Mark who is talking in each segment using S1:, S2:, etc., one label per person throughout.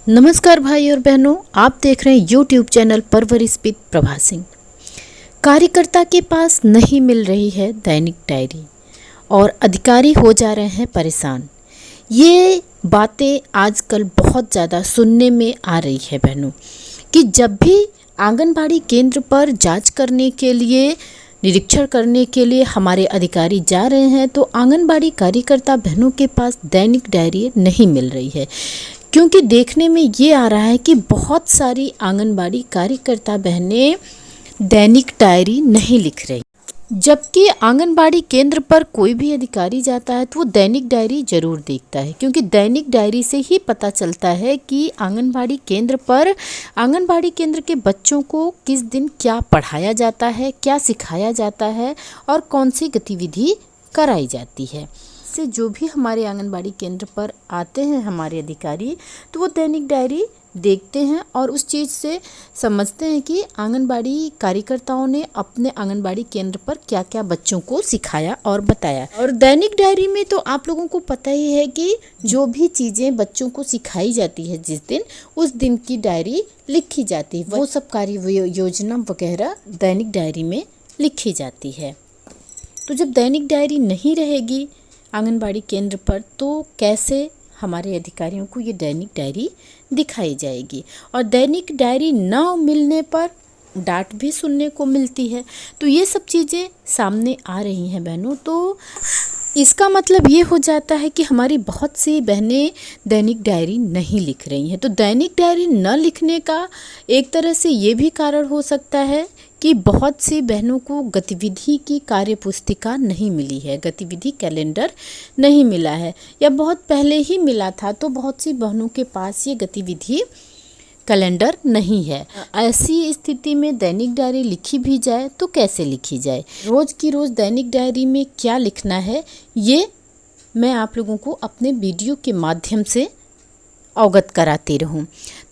S1: नमस्कार भाई और बहनों, आप देख रहे हैं यूट्यूब चैनल परवरिश विद प्रभा सिंह। कार्यकर्ता के पास नहीं मिल रही है दैनिक डायरी और अधिकारी हो जा रहे हैं परेशान। ये बातें आजकल बहुत ज़्यादा सुनने में आ रही है बहनों कि जब भी आंगनबाड़ी केंद्र पर जांच करने के लिए, निरीक्षण करने के लिए हमारे अधिकारी जा रहे हैं तो आंगनबाड़ी कार्यकर्ता बहनों के पास दैनिक डायरी नहीं मिल रही है। क्योंकि देखने में ये आ रहा है कि बहुत सारी आंगनबाड़ी कार्यकर्ता बहनें दैनिक डायरी नहीं लिख रही, जबकि आंगनबाड़ी केंद्र पर कोई भी अधिकारी जाता है तो वो दैनिक डायरी जरूर देखता है, क्योंकि दैनिक डायरी से ही पता चलता है कि आंगनबाड़ी केंद्र पर आंगनबाड़ी केंद्र के बच्चों को किस दिन क्या पढ़ाया जाता है, क्या सिखाया जाता है और कौन सी गतिविधि कराई जाती है। से जो भी हमारे आंगनबाड़ी केंद्र पर आते हैं हमारे अधिकारी, तो वो दैनिक डायरी देखते हैं और उस चीज़ से समझते हैं कि आंगनबाड़ी कार्यकर्ताओं ने अपने आंगनबाड़ी केंद्र पर क्या क्या बच्चों को सिखाया और बताया। और दैनिक डायरी में तो आप लोगों को पता ही है कि जो भी चीज़ें बच्चों को सिखाई जाती है जिस दिन, उस दिन की डायरी लिखी जाती है। वो सब कार्य योजना वगैरह दैनिक डायरी में लिखी जाती है। तो जब दैनिक डायरी नहीं रहेगी आंगनबाड़ी केंद्र पर तो कैसे हमारे अधिकारियों को ये दैनिक डायरी दिखाई जाएगी। और दैनिक डायरी न मिलने पर डांट भी सुनने को मिलती है। तो ये सब चीज़ें सामने आ रही हैं बहनों। तो इसका मतलब ये हो जाता है कि हमारी बहुत सी बहनें दैनिक डायरी नहीं लिख रही हैं। तो दैनिक डायरी न लिखने का एक तरह से ये भी कारण हो सकता है कि बहुत सी बहनों को गतिविधि की कार्य पुस्तिका नहीं मिली है, गतिविधि कैलेंडर नहीं मिला है, या बहुत पहले ही मिला था तो बहुत सी बहनों के पास ये गतिविधि कैलेंडर नहीं है। ऐसी स्थिति में दैनिक डायरी लिखी भी जाए तो कैसे लिखी जाए, रोज़ की रोज़ दैनिक डायरी में क्या लिखना है, ये मैं आप लोगों को अपने वीडियो के माध्यम से अवगत कराती रहूं।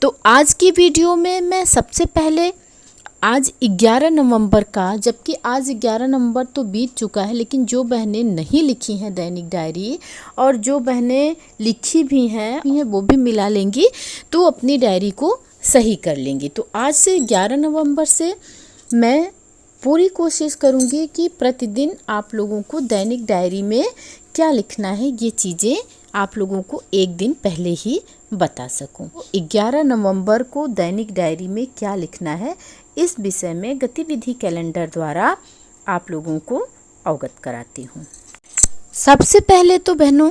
S1: तो आज की वीडियो में मैं सबसे पहले आज 11 नवंबर का, जबकि आज 11 नवंबर तो बीत चुका है, लेकिन जो बहनें नहीं लिखी हैं दैनिक डायरी और जो बहनें लिखी भी हैं वो भी मिला लेंगी तो अपनी डायरी को सही कर लेंगी। तो आज से 11 नवंबर से मैं पूरी कोशिश करूंगी कि प्रतिदिन आप लोगों को दैनिक डायरी में क्या लिखना है ये चीज़ें आप लोगों को एक दिन पहले ही बता सकूं। 11 नवंबर को दैनिक डायरी में क्या लिखना है इस विषय में गतिविधि कैलेंडर द्वारा आप लोगों को अवगत कराती हूँ। सबसे पहले तो बहनों,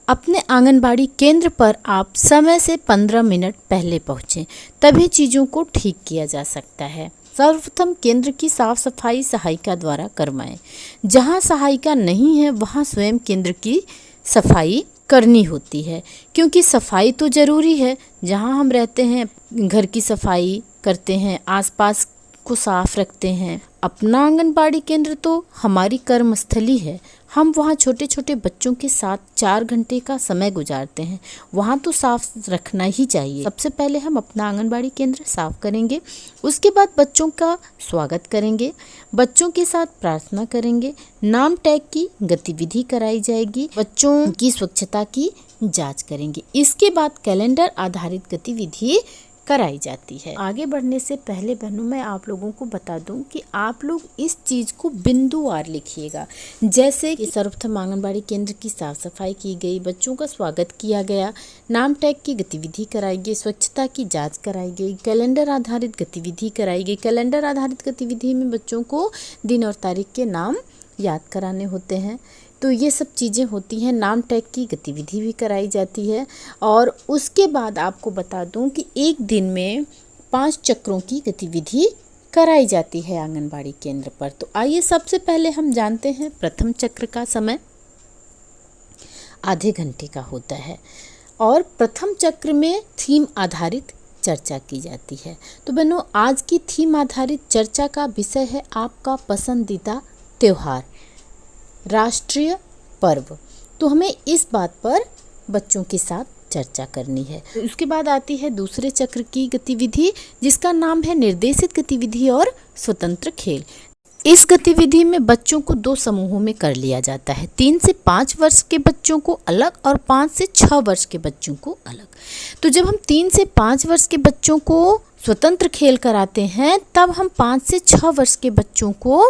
S1: अपने आंगनबाड़ी केंद्र पर आप समय से 15 मिनट पहले पहुँचें, तभी चीज़ों को ठीक किया जा सकता है। सर्वप्रथम केंद्र की साफ सफाई सहायिका द्वारा करवाएं। जहाँ सहायिका नहीं है वहाँ स्वयं केंद्र की सफाई करनी होती है, क्योंकि सफाई तो ज़रूरी है। जहाँ हम रहते हैं घर की सफाई करते हैं, आसपास को साफ रखते हैं। अपना आंगनबाड़ी केंद्र तो हमारी कर्मस्थली है। हम वहाँ छोटे छोटे बच्चों के साथ 4 घंटे का समय गुजारते हैं, वहाँ तो साफ रखना ही चाहिए। सबसे पहले हम अपना आंगनबाड़ी केंद्र साफ करेंगे, उसके बाद बच्चों का स्वागत करेंगे, बच्चों के साथ प्रार्थना करेंगे, नाम टैग की गतिविधि कराई जाएगी, बच्चों की स्वच्छता की जाँच करेंगे। इसके बाद कैलेंडर आधारित गतिविधि कराई जाती है। आगे बढ़ने से पहले बहनों मैं आप लोगों को बता दूं कि आप लोग इस चीज़ को बिंदुवार लिखिएगा। जैसे कि सर्वप्रथम आंगनबाड़ी केंद्र की साफ सफाई की गई, बच्चों का स्वागत किया गया, नाम टैग की गतिविधि कराई गई, स्वच्छता की जांच कराई गई, कैलेंडर आधारित गतिविधि कराई गई। कैलेंडर आधारित गतिविधि में बच्चों को दिन और तारीख के नाम याद कराने होते हैं, तो ये सब चीज़ें होती हैं। नाम टैग की गतिविधि भी कराई जाती है। और उसके बाद आपको बता दूं कि एक दिन में 5 चक्रों की गतिविधि कराई जाती है आंगनबाड़ी केंद्र पर। तो आइए सबसे पहले हम जानते हैं प्रथम चक्र का समय आधे घंटे का होता है और प्रथम चक्र में थीम आधारित चर्चा की जाती है। तो बहनों, आज की थीम आधारित चर्चा का विषय है आपका पसंदीदा त्यौहार, राष्ट्रीय पर्व। तो हमें इस बात पर बच्चों के साथ चर्चा करनी है। तो उसके बाद आती है दूसरे चक्र की गतिविधि, जिसका नाम है निर्देशित गतिविधि और स्वतंत्र खेल। इस गतिविधि में बच्चों को 2 समूहों में कर लिया जाता है। 3 से 5 वर्ष के बच्चों को अलग और 5 से 6 वर्ष के बच्चों को अलग। तो जब हम 3 से 5 वर्ष के बच्चों को स्वतंत्र खेल कराते हैं, तब हम 5 से 6 वर्ष के बच्चों को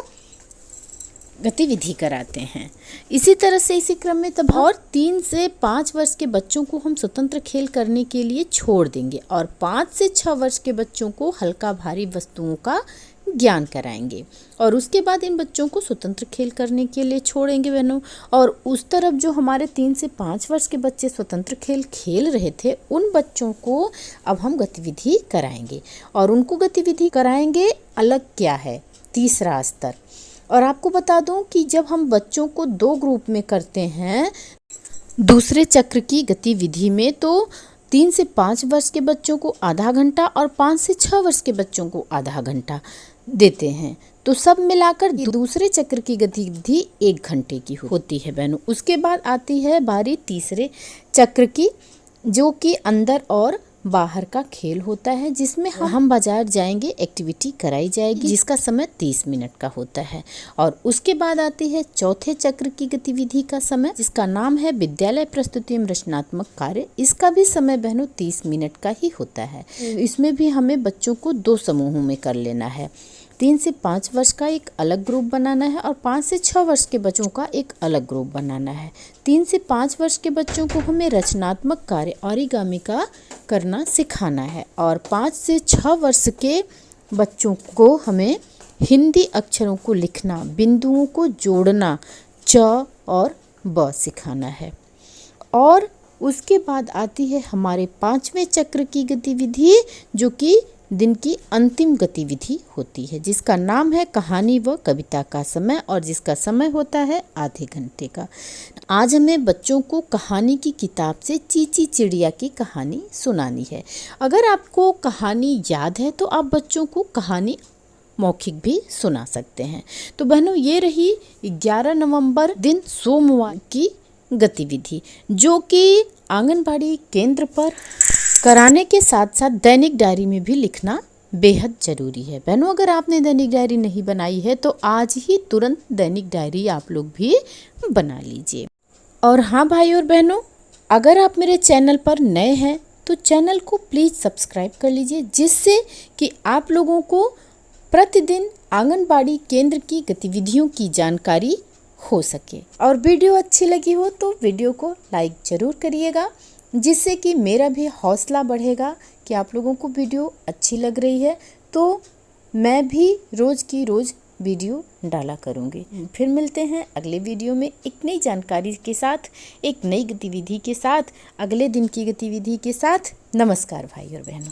S1: गतिविधि कराते हैं। इसी तरह से इसी क्रम में तब और 3 से 5 वर्ष के बच्चों को हम स्वतंत्र खेल करने के लिए छोड़ देंगे और 5 से 6 वर्ष के बच्चों को हल्का भारी वस्तुओं का ज्ञान कराएंगे और उसके बाद इन बच्चों को स्वतंत्र खेल करने के लिए छोड़ेंगे बहनों। और उस तरफ जो हमारे 3 से 5 वर्ष के बच्चे स्वतंत्र खेल खेल रहे थे, उन बच्चों को अब हम गतिविधि कराएंगे और उनको गतिविधि कराएंगे अलग क्या है, तीसरा स्तर। और आपको बता दूं कि जब हम बच्चों को 2 ग्रुप में करते हैं दूसरे चक्र की गतिविधि में, तो 3 से 5 वर्ष के बच्चों को आधा घंटा और 5 से 6 वर्ष के बच्चों को आधा घंटा देते हैं। तो सब मिलाकर दूसरे चक्र की गतिविधि 1 घंटे की होती है बहनों। उसके बाद आती है बारी तीसरे चक्र की, जो कि अंदर और बाहर का खेल होता है, जिसमें हम बाजार जाएंगे, एक्टिविटी कराई जाएगी जिसका समय 30 मिनट का होता है। और उसके बाद आती है चौथे चक्र की गतिविधि का समय, जिसका नाम है विद्यालय प्रस्तुति एवं रचनात्मक कार्य। इसका भी समय बहनों 30 मिनट का ही होता है। इसमें भी हमें बच्चों को 2 समूहों में कर लेना है। 3 से 5 वर्ष का एक अलग ग्रुप बनाना है और 5 से 6 वर्ष के बच्चों का एक अलग ग्रुप बनाना है। 3 से 5 वर्ष के बच्चों को हमें रचनात्मक कार्य ओरिगामी का करना सिखाना है और 5 से 6 वर्ष के बच्चों को हमें हिंदी अक्षरों को लिखना, बिंदुओं को जोड़ना, च और ब सिखाना है। और उसके बाद आती है हमारे 5वें चक्र की गतिविधि, जो कि दिन की अंतिम गतिविधि होती है, जिसका नाम है कहानी व कविता का समय और जिसका समय होता है आधे घंटे का। आज हमें बच्चों को कहानी की किताब से चींची चिड़िया की कहानी सुनानी है। अगर आपको कहानी याद है तो आप बच्चों को कहानी मौखिक भी सुना सकते हैं। तो बहनों, ये रही 11 नवंबर दिन सोमवार की गतिविधि, जो कि आंगनबाड़ी केंद्र पर कराने के साथ साथ दैनिक डायरी में भी लिखना बेहद ज़रूरी है। बहनों, अगर आपने दैनिक डायरी नहीं बनाई है तो आज ही तुरंत दैनिक डायरी आप लोग भी बना लीजिए। और हाँ भाई और बहनों, अगर आप मेरे चैनल पर नए हैं तो चैनल को प्लीज़ सब्सक्राइब कर लीजिए, जिससे कि आप लोगों को प्रतिदिन आंगनबाड़ी केंद्र की गतिविधियों की जानकारी हो सके। और वीडियो अच्छी लगी हो तो वीडियो को लाइक ज़रूर करिएगा, जिससे कि मेरा भी हौसला बढ़ेगा कि आप लोगों को वीडियो अच्छी लग रही है, तो मैं भी रोज़ की रोज़ वीडियो डाला करूँगी। फिर मिलते हैं अगले वीडियो में एक नई जानकारी के साथ, एक नई गतिविधि के साथ, अगले दिन की गतिविधि के साथ। नमस्कार भाई और बहनों।